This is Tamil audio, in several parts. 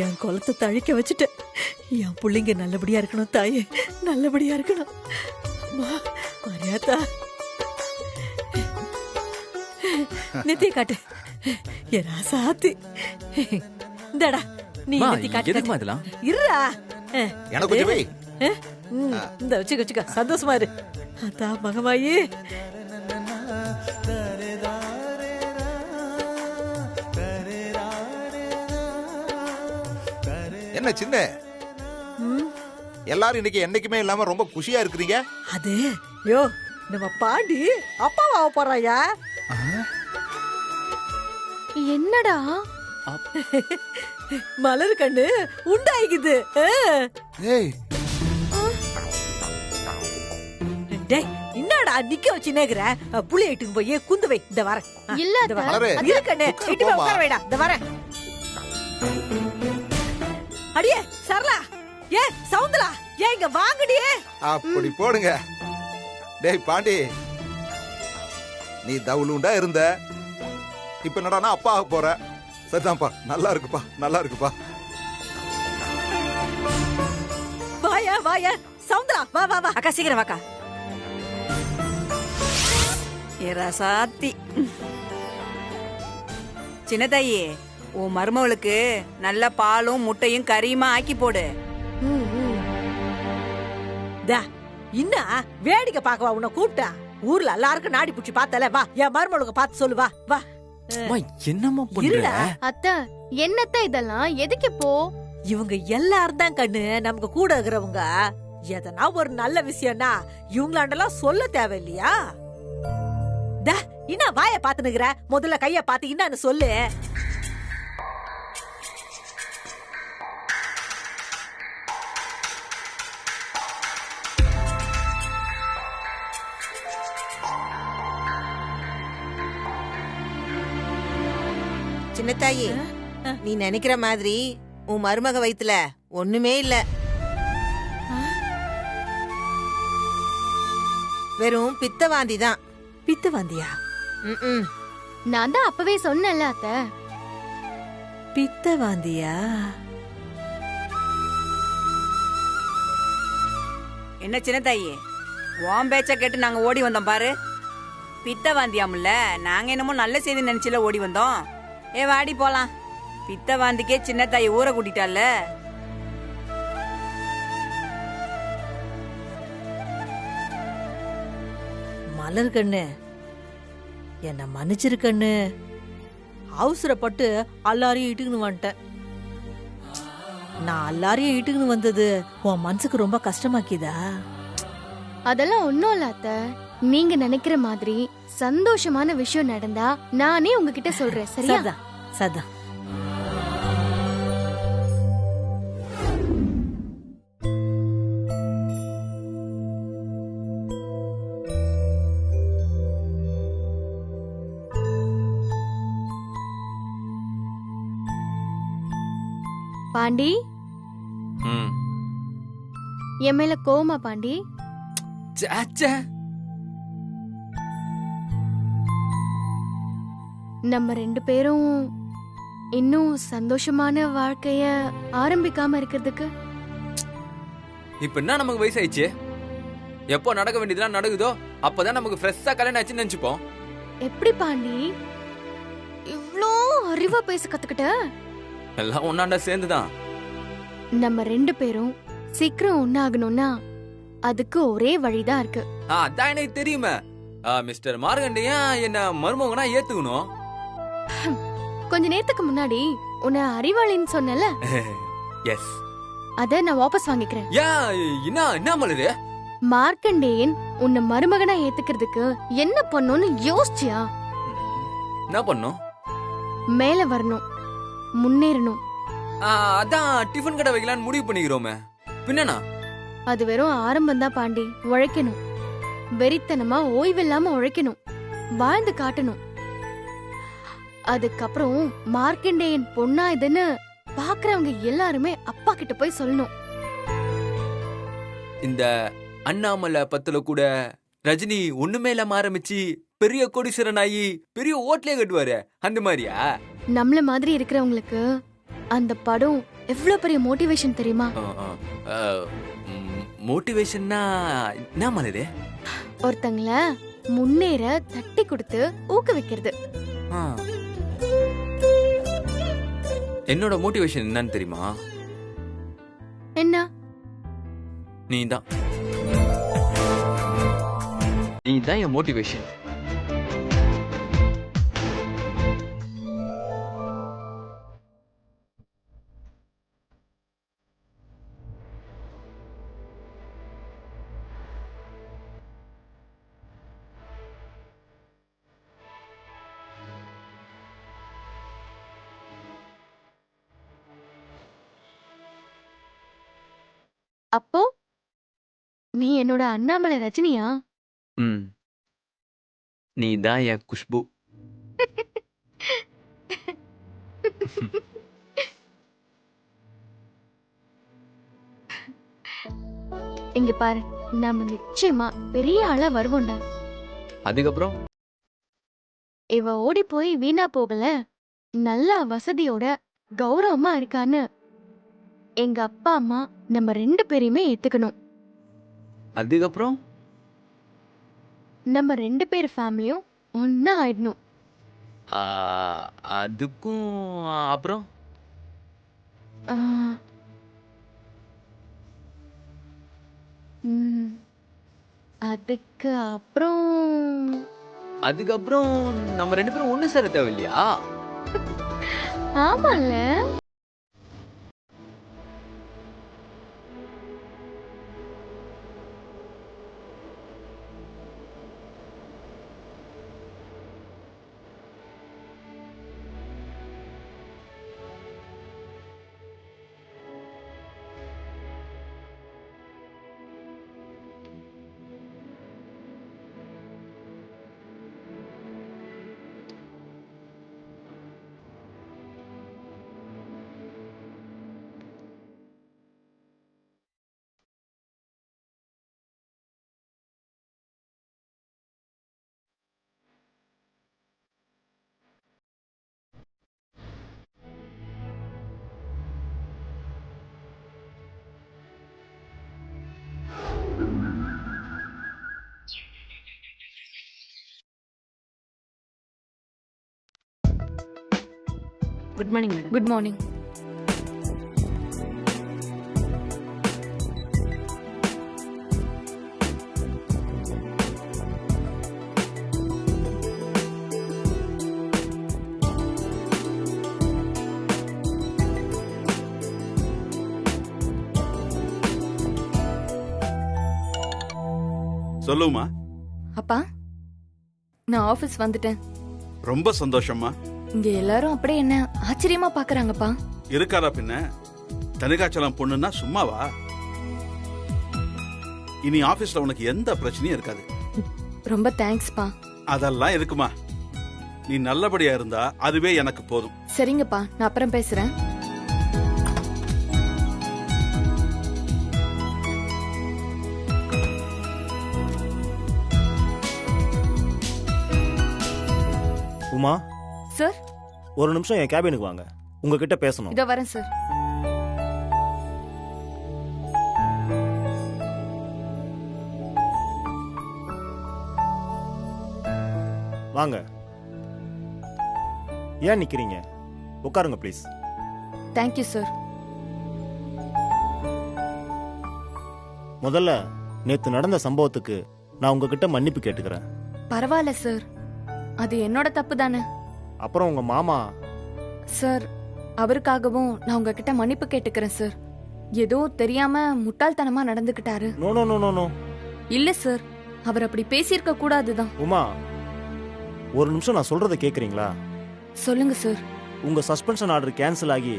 என் குலத்தை தழிக்க வச்சுட்டேன். என் பிள்ளைங்க நல்லபடியா இருக்கணும் தாயே, நல்லபடியா இருக்கணும். மரியாதா நெத்தி காட்டு என் ராசாத்தி. இந்தடா நீ நெத்தி காட்டு. இருடா எனக்கு கொஞ்சம் வை. இந்த வச்சுக்க வச்சுக்க, சந்தோஷமா இரு. அத்தா மகமாயி. என்ன சின்ன எல்லாரும் இன்னைக்கு என்னைக்குமே இல்லாம ரொம்ப குஷியா இருக்கிறீங்க? அது யோ நம்ம பாண்டி அப்பாவா போறாயா? என்னடா மலர் கண்ணு உண்டாயிக்குது. ஏய் டேய் என்னடா நிக்க வச்சு நேக்குற? புளிய இட்டுக்கு போய் குந்து வை. இந்த வரேன். இல்ல இருக்கண்ணே இட்டு போய் உட்கார வைடா. இந்த வரேன். அடியே சரளா, ஏ சவுந்தலா, ஏ இங்க வாங்கடியே. அப்படி போடுங்க. டேய் பாண்டி, நீ தவுளுண்டா இருந்த, இப்ப என்னடா அப்பா ஆக போற. சரிதான்ப்பா, நல்லா இருக்குப்பா, நல்லா இருக்குப்பா. வாயா வாயா சவுந்தலா, வா வா வா. அக்கா சீக்கிரம் வாக்கா. ஏராசாத்தி சின்னதாயி, உன் மருமவளுக்கு நல்ல பாலும் முட்டையும் கறியுமா ஆக்கி போடு. இன்ன வேடிக்கை பாக்கவா உன்னை கூப்பிட்டா? ஊர்ல எல்லாருக்கும் நாடி புடிச்சு பார்த்தல. வா என் மருமகளுக்கு பார்த்து சொல்லு. வா வா. என்னம்மா பண்ற? அத்தை என்னத்த இதெல்லாம் எதுக்கு இப்போ? இவங்க எல்லாரும் தான் கண்ணு நமக்கு கூட இருக்கிறவங்க. எதனா ஒரு நல்ல விஷயம்னா இவங்களாண்டெல்லாம் சொல்ல தேவையில்லையா? இன்ன வாய பாத்துனுக்குற, முதல்ல கைய பாத்து என்னன்னு சொல்லு. சின்னத்தாயி, நீ நினைக்கிற மாதிரி உன் மருமக வயித்துல ஒண்ணுமே இல்ல. வெறும் பித்தவாந்தி தான். பித்தவாந்தியா? நான் தான் அப்பவே சொன்னேன்ல அத்தை. பித்தவாந்தியா? என்ன சின்னதாயி, உன் பேச்ச கேட்டு நாங்க ஓடி வந்தோம் பாரு. பித்த வாந்தியாமுல்ல, நாங்க என்னமோ நல்ல செய்தி நினைச்சுல ஓடி வந்தோம். ஏ வாடி போலாம். பித்த வாந்திக்கே சின்னதாயி ஊரை கூட்டிட்டால. மலர் கண்ணு என்ன மன்னிச்சிருக்கண்ணு. அவசரப்பட்டு எல்லாரையும் இட்டுக்குன்னு வந்துட்டேன். நான் எல்லாரையும் இட்டுக்குன்னு வந்தது உன் மனசுக்கு ரொம்ப கஷ்டமாக்கிதா? அதெல்லாம் ஒண்ணும் இல்ல அத்தை. நீங்க நினைக்கிற மாதிரி சந்தோஷமான விஷயம் நடந்தா நானே உங்ககிட்ட சொல்றேன். சரியா? சதா பாண்டி, என் மேல கோவமா பாண்டி? நம்ம ரெண்டு பேரும் இன்னும் சந்தோஷமான வாழ்க்கைய ஆரம்பிக்காம இருக்கிறதுக்கு இப்ப என்ன நமக்கு வயசாயிடுச்சு? எப்போ நடக்க வேண்டியதுலாம் நடக்குதோ அப்பதான் நமக்கு ஃப்ரெஷ்ஷா கல்யாணம் ஆச்சுன்னு நினைச்சுப்போம். எப்படி பாண்டி இவ்ளோ அறிவா பேச கத்துக்கிட்ட? எல்லாம் ஒன்னாண்டா சேர்ந்துதான். நம்ம ரெண்டு பேரும் சீக்கிரம் ஒன்னாகணும்னா அதுக்கு ஒரே வழிதான் இருக்கு. அதான் எனக்கு தெரியுமே. மிஸ்டர் மார்கண்டியா என்ன மருமகனா ஏத்துக்கணும். கொஞ்ச நேரத்துக்கு முன்னாடி உன்னை அறிவாளின்னு சொன்னல. எஸ், அத நான் வாபஸ் வாங்கிக்கிறேன். என்ன மலரு? மார்க்கண்டேயன் உன்னை மருமகனா ஏத்துக்கிறதுக்கு என்ன பண்ணணும்னு யோசிச்சியா? என்ன பண்ணும்? மேல வரணும், முன்னேறணும். அதான் டிஃபன் கடை வைக்கலான்னு முடிவு பண்ணிக்கிறோமே. பின்னனா? அது வெறும் ஆரம்பம் தான் பாண்டி. உழைக்கணும், வெறித்தனமா ஓய்வில்லாம உழைக்கணும், வாழ்ந்து காட்டணும். அதுக்கப்புறம் மார்க்கண்டேயன் பொண்ணா இதுன்னு பாக்குறவங்க எல்லாருமே அப்பா கிட்ட போய் சொல்லணும். இந்த அண்ணாமலை பத்துல கூட ரஜினி ஒண்ணுமே இல்லாம ஆரம்பிச்சு பெரிய கோடீஸ்வரன் ஆகி பெரிய ஓட்லயே கட்டுவாரு, அந்த மாதிரியா? நம்மள மாதிரி இருக்கிறவங்களுக்கு அந்த படம் எவ்வளவு பெரிய மோட்டிவேஷன் தெரியுமா? மோட்டிவேஷன்னா என்ன மலரே? ஒருத்தங்கள முன்னேற தட்டி கொடுத்து ஊக்குவிக்கிறது. ஆ. என்னோட மோட்டிவேஷன் என்னன்னு தெரியுமா? என்ன? நீதான் என் மோட்டிவேஷன். அப்போ நீ என்னோட அண்ணாமலை ரஜினியா? ம், நீதான் என் குஷ்பு. இங்க பாரு, நாம நிச்சயமா பெரிய ஆளா வருவோம்டா. அதுக்கப்புறம் இவ ஓடி போய் வீணா போகல, நல்ல வசதியோட கௌரவமா இருக்கான்னு எங்க அப்பா அம்மா நம்ம 2 பேரையுமே ஏத்துக்கணும். அதுக்கப்புறம் நம்ம 2 பேர் ஃபேமிலியும் ஒன்னா ஆயிடணும். ஆ, அதுக்கும் அப்புறம் ஆ, ம், அதுக்கு அதுக்கப்புறம் நம்ம 2 பேரும் ஒண்ணு சேர தேவையில்லையா? ஆமால. Good morning madam. Good morning. சொல்லுமா. அப்பா, நான் ஆபீஸ் வந்துட்டேன். ரொம்ப சந்தோஷமா. இங்க எல்லாரும் அப்படியே என்ன ஆச்சரியமா பாக்குறாங்கப்பா. இருக்காரா பின்ன? தனிகாச்சலம் பொண்ணுன்னா சும்மாவா? இனி ஆபீஸ்ல உனக்கு எந்த பிரச்சனையும் இருக்காது. ரொம்ப தேங்க்ஸ்ப்பா. அதெல்லாம் இருக்குமா, நீ நல்லபடியா இருந்தா அதுவே எனக்கு போதும். சரிங்கப்பா, நான் அப்புறம் பேசுறேன். உமா சார், ஒரு நிமிஷம் என் கேபினுக்கு வாங்க, உங்ககிட்ட பேசணும். இதோ வரேன் சார். வாங்க. ஏன் நிக்கிறீங்க? உட்காருங்க ப்ளீஸ். Thank you sir. முதல்ல நேத்து நடந்த சம்பவத்துக்கு நான் உங்ககிட்ட மன்னிப்பு கேட்டுக்கிறேன். பரவாயில்ல சார், அது என்னோட தப்பு தானே. அப்புறம் உங்க மாமா சார், அவருக்காகவும் நான் உங்ககிட்ட மன்னிப்பு கேட்டுக்கிறேன் சார். ஏதோ தெரியாம முட்டாள்தனமா நடந்துக்கிட்டாரு. No no no no no. இல்ல சார், அவர் அப்படி பேசியிருக்க கூடாதுதான். உமா, ஒரு நிமிஷம் நான் சொல்றத கேக்குறீங்களா? சொல்லுங்க சார். உங்க சஸ்பென்ஷன் ஆர்டர் கேன்சல் ஆகி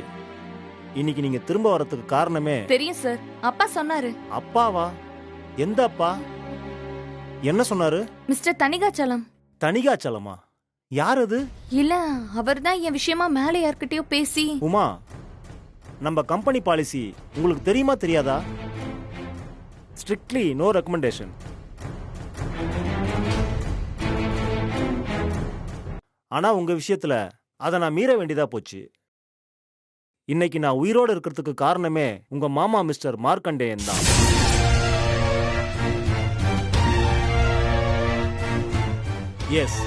இன்னைக்கு நீங்க திரும்ப வரதுக்கு காரணமே தெரியும் சார், அப்பா சொன்னாரு. அப்பாவா? எந்த அப்பா? என்ன சொன்னாரு? மிஸ்டர் தனிகாச்சலம். தனிகாச்சலமா? யார் அது? இல்ல, அவர்தான் என் விஷயமா மேல யார்கிட்டயோ பேசி. உமா, நம்ம கம்பெனி பாலிசி உங்களுக்கு தெரியுமா தெரியாதா? Strictly no recommendation. ஆனா உங்க விஷயத்துல அதை நான் மீற வேண்டியதா போச்சு. இன்னைக்கு நான் உயிரோடு இருக்கிறதுக்கு காரணமே உங்க மாமா மிஸ்டர் மார்க்கண்டேயன் தான். எஸ்,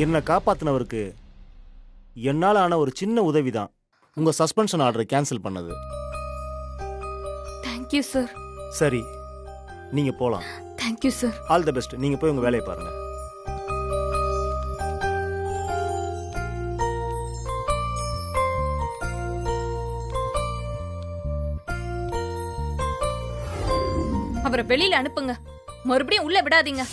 என்னை காப்பாத்தினவருக்கு என்னால் ஆன ஒரு சின்ன உதவி தான் உங்க சஸ்பென்ஷன் ஆர்டரை கேன்சல் பண்ணது. Thank you sir. சரி, நீங்க போலாம். Thank you sir. All the best. நீங்க போய் உங்க வேலையை பாருங்க. அவரை வெளியில அனுப்புங்க, மறுபடியும் உள்ள விடாதீங்க.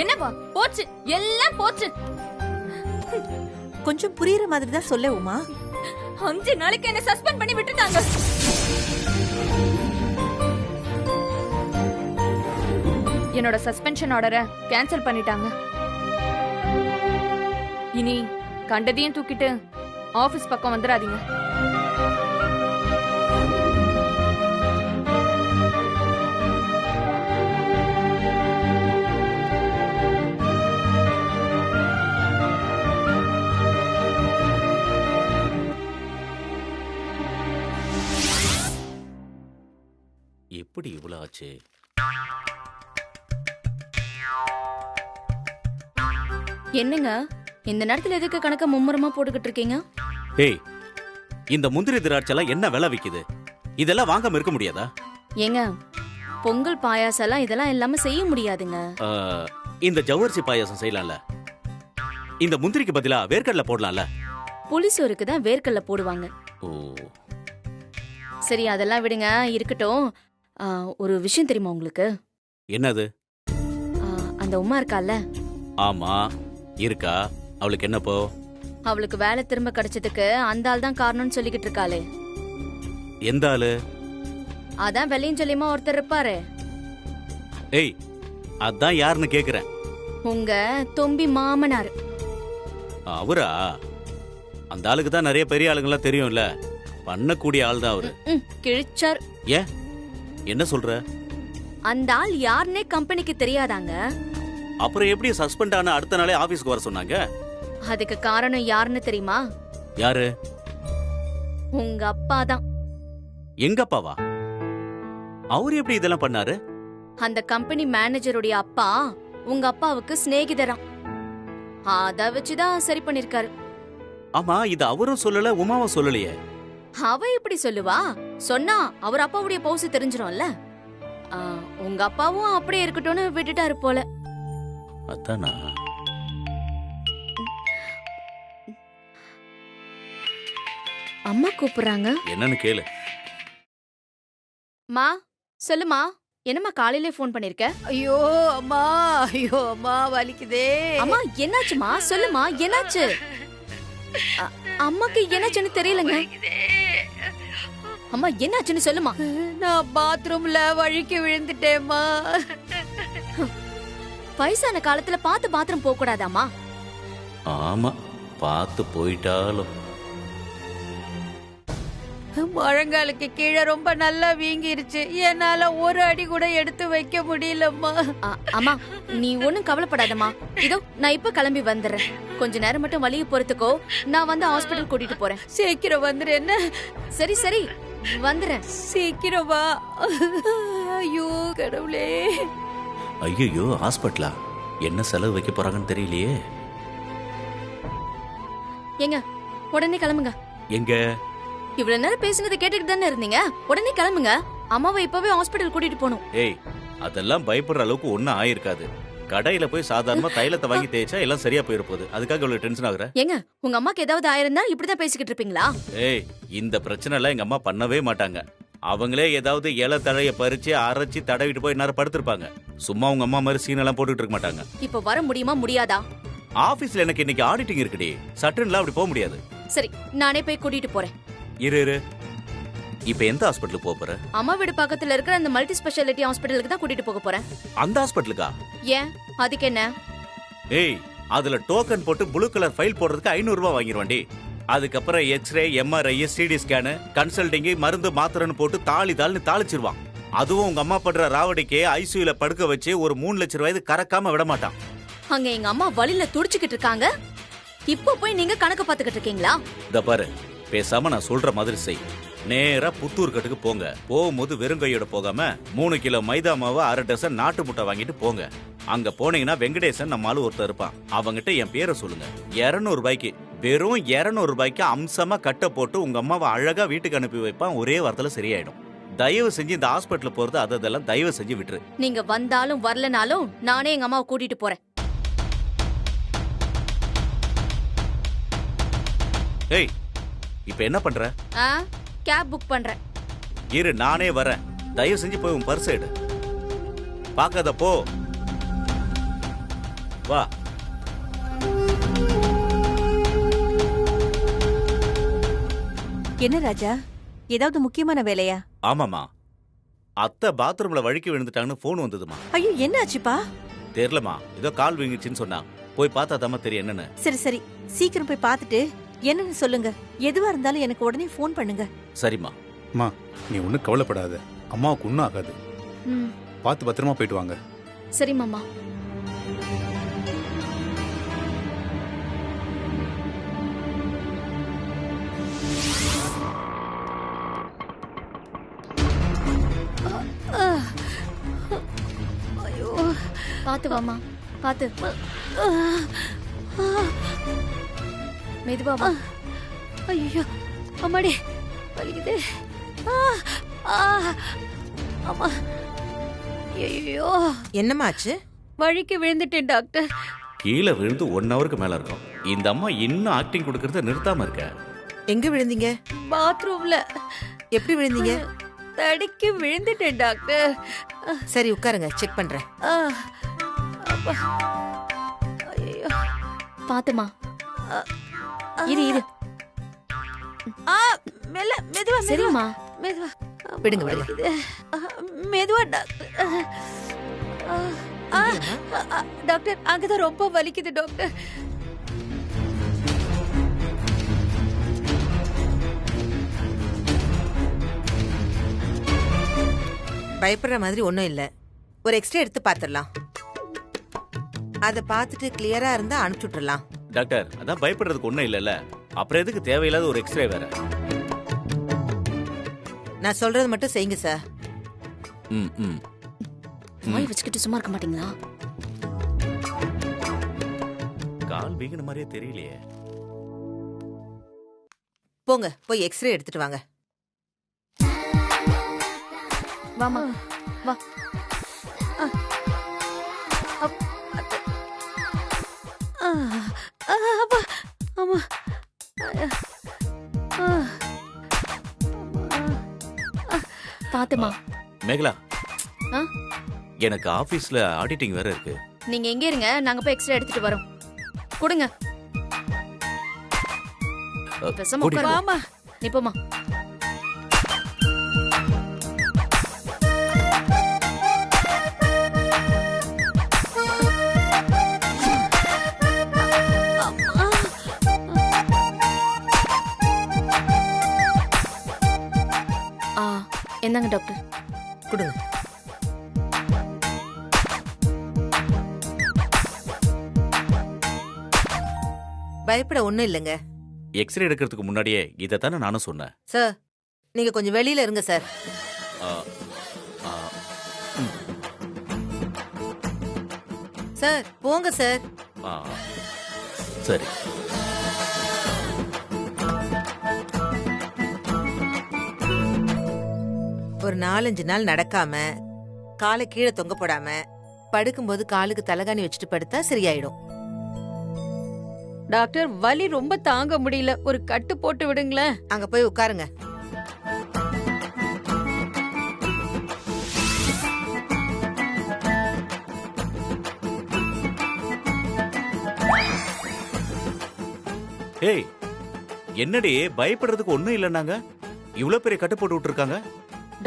என்னப்பா போச்சு, எல்லாம் போச்சு. கொஞ்சம் புரியுற மாதிரி தான் சொல்ல உமா. 5 நாளைக்கு என்ன சஸ்பெண்ட் பண்ணி விட்டுட்டாங்க. என்னோட சஸ்பென்ஷன் ஆர்டரை கேன்சல் பண்ணிட்டாங்க. இனி கண்டதையும் தூக்கிட்டு ஆபீஸ் பக்கம் வந்துடாதீங்க. எப்படி இவ்வளவு ஆச்சு? என்னங்க இந்த நேரத்துல எதுக்கு கணக்க மும்முரமா போட்டுக்கிட்டு இருக்கீங்க? ஏய், இந்த முந்திரி திராட்சைலாம் என்ன விலை விக்குது? இதெல்லாம் வாங்காம இருக்க முடியாதா? ஏங்க பொங்கல் பாயாசம் இதெல்லாம் எல்லாமே செய்ய முடியாதுங்க. இந்த ஜவ்வரிசி பாயாசம் செய்யலாம்ல. இந்த முந்திரிக்கு பதிலா வேர்க்கடலை போடலாம்ல. புளிசோருக்கு தான் வேர்க்கடலை போடுவாங்க. ஓ சரி, அதெல்லாம் விடுங்க, இருக்கட்டும். ஒரு விஷயம் தெரியுமா உங்களுக்கு? என்னது? அந்த உமா இருக்கால? ஆமா இருக்கா. அவளுக்கு என்னப்போ? அவளுக்கு வேலை திரும்ப கிடைச்சதுக்கு அந்த ஆள் தான் காரணம்னு சொல்லிக்கிட்டு இருக்காளே. எந்த ஆளு? அதான் வெள்ளையும் சொல்லியமா ஒருத்தர் இருப்பாரு. ஏய், அதான் யாருன்னு கேக்குறேன். உங்க தொம்பி மாமனார். அவரா? அந்த ஆளுக்கு தான் நிறைய பெரிய ஆளுங்கெல்லாம் தெரியும்ல. பண்ணக்கூடிய ஆள் தான் அவரு. கிழிச்சார். ஏன், என்ன சொல்ற? அந்த ஆள் யாருன்னே கம்பெனிக்கு தெரியாதாங்க. அப்புறம் எப்படி சஸ்பெண்ட் ஆன அடுத்த நாளே ஆபீஸ்க்கு வர சொன்னாங்க? அதுக்கு காரணம் யாருன்னு தெரியுமா? யாரு? உங்க அப்பா தான். எங்க அப்பாவா? அவரு எப்படி இதெல்லாம் பண்ணாரு? அந்த கம்பெனி மேனேஜருடைய அப்பா உங்க அப்பாவுக்கு சிநேகிதராம். அத வச்சுதான் சரி பண்ணிருக்காரு. ஆமா, இது அவரும் சொல்லல, உமாவும் சொல்லலையே. அவ எப்படி சொல்லுவா? சொன்னா அவர் அப்பாவுடைய பவுசு தெரிஞ்சிடும்ல. உங்க அப்பாவும் அப்படியே இருக்கட்டும்னு விட்டுட்டாரு போல. அதானா? அம்மா கூப்பிடுறாங்க. என்னன்னு கேளு. மா சொல்லுமா. என்னம்மா காலையிலே போன் பண்ணிருக்க? ஐயோ அம்மா வலிக்குதே. அம்மா என்னாச்சுமா? சொல்லுமா, என்னாச்சு? அம்மாக்கு என்னாச்சுன்னு தெரியலங்க. அம்மா என்னாச்சுன்னு சொல்லுமா. நான் பாத்ரூம்ல வழுக்கி விழுந்துட்டேம்மா. வயசான காலத்துல பார்த்து பாத்ரூம் போக கூடாதாமா? ஆமா, பார்த்து போயிட்டாலும். முழங்காலுக்கு கீழே ரொம்ப நல்லா வீங்கிருச்சு. என்னால ஒரு அடி கூட எடுத்து வைக்க முடியலம்மா. அம்மா நீ ஒண்ணும் கவலைப்படாதம்மா. இதோ நான் இப்ப கிளம்பி வந்துடுறேன். கொஞ்ச நேரம் மட்டும் வலிய பொறுத்துக்கோ. நான் வந்து ஹாஸ்பிடல் கூட்டிட்டு போறேன். சீக்கிரம் வந்துரு. என்ன? சரி சரி வந்துடுறேன். சீக்கிரம் வா. ஐயோ கடவுளே. ஐயோ, ஹாஸ்பிட்டலா? என்ன செலவு வைக்க போறாங்கன்னு தெரியலையே. ஏங்க உடனே கிளம்புங்க. எங்க? இவ்வளவு நேரம் பேசினதை கேட்டுட்டு தானே இருந்தீங்க. உடனே கிளம்புங்க. அம்மாவை இப்பவே ஹாஸ்பிடல் கூட்டிட்டு போகணும். ஏய், அதெல்லாம் பயப்படுற அளவுக்கு ஒன்னும் ஆயிருக்காது. கடையில போய் சாதாரணமா தைலத்தை வாங்கி தேய்ச்சா எல்லாம் சரியா போயிட போகுது. அதுக்காக இவ்வளவு டென்ஷன் ஆகுற? ஏங்க உங்க அம்மாக்கு ஏதாவது ஆயிருந்தா இப்படிதான் பேசிக்கிட்டு இருப்பீங்களா? ஏய், இந்த பிரச்சனை எல்லாம் எங்க அம்மா பண்ணவே மாட்டாங்க. அவங்களே ஏதாவது இலை தழைய பறிச்சு அரைச்சி தடவிட்டு போய் நேரம் படுத்திருப்பாங்க. சும்மா உங்க அம்மா மாதிரி சீன் எல்லாம் போட்டுட்டு இருக்க மாட்டாங்க. இப்ப வர முடியுமா முடியாதா? ஆபீஸ்ல எனக்கு இன்னைக்கு ஆடிட்டிங் இருக்குடி. சட்டுன்னுலாம் அப்படி போக முடியாது. சரி, நானே போய் கூட்டிட்டு போறேன். இரு, இப்ப எந்த ஹாஸ்பிட்டலுக்கு போக போற? அம்மா வீடு பக்கத்துல இருக்கிற அந்த மல்டி ஸ்பெஷாலிட்டி ஹாஸ்பிட்டலுக்கு தான் கூட்டிட்டு போக போறேன். அந்த ஹாஸ்பிட்டலுக்கா? ஏன், அதுக்கு என்ன? ஏய் அதுல டோக்கன் போட்டு ப்ளூ கலர் ஃபைல் போடுறதுக்கு 500 ரூபாய் வாங்கிடுவாண்டி. அதுக்கப்புறம் எக்ஸ்ரே, எம்ஆர்ஐ, சிடி ஸ்கேனு, கன்சல்டிங்கு, மருந்து மாத்திரைன்னு போட்டு தாளின்னு தாளிச்சிருவான். அதுவும் உங்க அம்மா படுற ராவடிக்கு ஐசியூல படுக்க வச்சு ஒரு 3 லட்சம் ரூபாய் கறக்காம விட மாட்டான். அங்க எங்க அம்மா வலியில துடிச்சுக்கிட்டு இருக்காங்க. இப்போ போய் நீங்க கணக்கு பாத்துக்கிட்டு இருக்கீங்களா? இத பாரு, பேசாம நான் சொல்ற மாதிரி செய். நேரா புத்தூர் கட்டுக்கு போங்க. போகும்போது வெறும் கையோட போகாம 3 கிலோ மைதா மாவு, 1/2 டசன் நாட்டு முட்டை வாங்கிட்டு போங்க. அங்க போனீங்கன்னா வெங்கடேசன் நம்ம ஆளு ஒருத்தர் இருப்பான். அவங்கிட்ட என் பேரை சொல்லுங்க. 200 ரூபாய்க்கு, வெறும் 200 ரூபாய்க்கு அம்சமா கட்ட போட்டு உங்க அம்மாவை அழகா வீட்டுக்கு அனுப்பி வைப்பான். ஒரே வாரத்துல சரியாயிடும். தயவு செஞ்சு இந்த ஹாஸ்பிட்டல் போறது அதெல்லாம் தயவு செஞ்சு விட்டுரு. நீங்க வந்தாலும் வரலனாலும் நானே எங்க அம்மாவை கூட்டிட்டு போறேன். ஏய், இப்ப என்ன பண்ற? கேப் புக் பண்றேன். இரு, நானே வரேன். தயவு செஞ்சு போய் உன் பர்ஸ் எடு. பாக்காத போ. வா. என்ன ராஜா, ஏதாவது முக்கியமான வேலையா? ஆமாமா, அத்தை பாத்ரூம்ல வழுக்கி விழுந்துட்டாங்கன்னு போன் வந்ததுமா. ஐயோ, என்ன ஆச்சுப்பா? தெரியலமா, ஏதோ கால் வீங்கிச்சுன்னு சொன்னா. போய் பார்த்தா தாமா தெரியும் என்னன்னு. சரி சரி, சீக்கிரம் போய் பார்த்துட்டு என்னன்னு சொல்லுங்க. எதுவா இருந்தாலும் எனக்கு உடனே ஃபோன் பண்ணுங்க. சரிம்மா. அம்மா, நீ ஒன்றும் கவலைப்படாத. அம்மாவுக்கு ஒன்றும் ஆகாது. பார்த்து பத்திரமா போயிட்டு வாங்க. சரி மாமா. ஐயோ, பாத்து வாமா, பாத்து. மெதுவா வா. ஐயோ, அம்மாடி வலிக்குது. அம்மா, ஐயோ. என்னமாச்சு? வழிக்கு விழுந்துட்டேன் டாக்டர். கீழே விழுந்து 1 ஹவருக்கு மேல இருக்கும். இந்த அம்மா இன்னும் ஆக்டிங் கொடுக்கறத நிறுத்தாம இருக்க. எங்க விழுந்தீங்க? பாத்ரூம்ல. எப்படி விழுந்தீங்க? தடிக்கு விழுந்துட்டேன் டாக்டர். சரி, உட்காருங்க, செக் பண்றேன். ஐயோ, பாத்துமா. இரு. மெல்ல, மெதுவா. சரிம்மா, மெதுவா. விடுங்க விடுங்க. மெதுவா டாக்டர். டாக்டர், அங்கதான் ரொம்ப வலிக்குது டாக்டர். பயப்படுற மாதிரி ஒன்றும் இல்லை. ஒரு எக்ஸ்ரே எடுத்து பார்த்துடலாம். அதை பார்த்துட்டு கிளியரா இருந்தா அனுப்பிச்சு விட்டுறலாம். டாக்டர், அதான் பயப்படுறதுக்கு ஒண்ணும் இல்லைல்ல. அப்புறம் எதுக்கு தேவையில்லாத ஒரு எக்ஸ்ரே வேற? நான் சொல்றது மட்டும் செய்யுங்க சார். வாய் வச்சுக்கிட்டு சும்மா இருக்க மாட்டீங்களா? கால் வீங்கின மாதிரியே தெரியலையே. போங்க, போய் எக்ஸ்ரே எடுத்துட்டு வாங்க. வாமா, வா. ஆமா. பாத்துமா. மேகலா, எனக்கு ஆபீஸ்ல ஆடிட்டிங் வேற இருக்கு. நீங்க எங்க இருங்க, நாங்க போய் எக்ஸ்ரே எடுத்துட்டு வரோம். கொடுங்க. பேசாம உட்காரு. வாமா. நீ போமா. என்னங்க டாக்டர்? கொடுங்க. பயப்பட ஒண்ணும் இல்லைங்க. எக்ஸ்ரே எடுக்கிறதுக்கு முன்னாடியே இதைத்தானே நானும் சொன்னேன். சார், நீங்க கொஞ்சம் வெளியில இருங்க சார். சார், போங்க சார். சரி. ஒரு 4-5 நாள் நடக்காம, காலை கீழே தொங்க போடாம, படுக்கும்போது காலுக்கு தலகாணி வச்சுட்டு படுத்தா சரியாயிடும். டாக்டர், வலி ரொம்ப தாங்க முடியல. ஒரு கட்டு போட்டு விடுங்களேன். அங்க போய் உட்காருங்க. ஏய், என்னடி பயப்படுறதுக்கு ஒண்ணும் இல்லைன்னாங்க? இவ்வளவு பெரிய கட்டு போட்டு விட்டுருக்காங்க.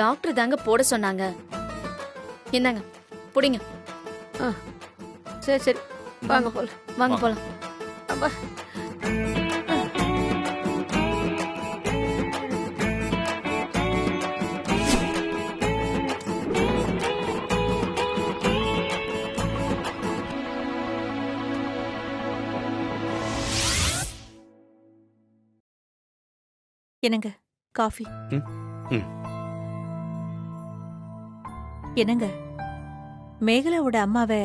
டாக்டர் தாங்க போட சொன்னாங்க. என்னங்க, புடிங்க. சரி சரி, வாங்க போலாம் வாங்க போலாம் அப்பா. என்னங்க காஃபி. ம், ம். என்னங்க மேகலாவோட அம்மாவை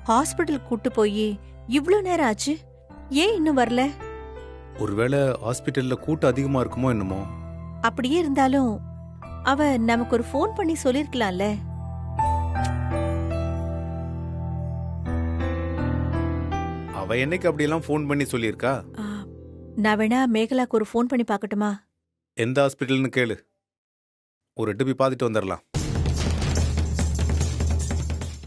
ஹாஸ்பிட்டல் கூட்டு போய் இவ்ளோ நேரம் ஆச்சு, ஏன் இன்னும் வரல? ஒருவேளை ஹாஸ்பிட்டல்ல கூட்டம் அதிகமா இருக்குமோ என்னமோ. அப்படியே இருந்தாலும் அவ நமக்கு ஒரு ஃபோன் பண்ணி சொல்லிருக்கலாம்ல. அவ என்னைக்கு அப்படியெல்லாம் ஃபோன் பண்ணி சொல்லியிருக்கா? நான் வேணா மேகலாக்கு ஒரு ஃபோன் பண்ணி பார்க்கட்டுமா? எந்த ஹாஸ்பிட்டல்னு கேளு, ஒரு எட்டு போய் பார்த்துட்டு வந்துடலாம்.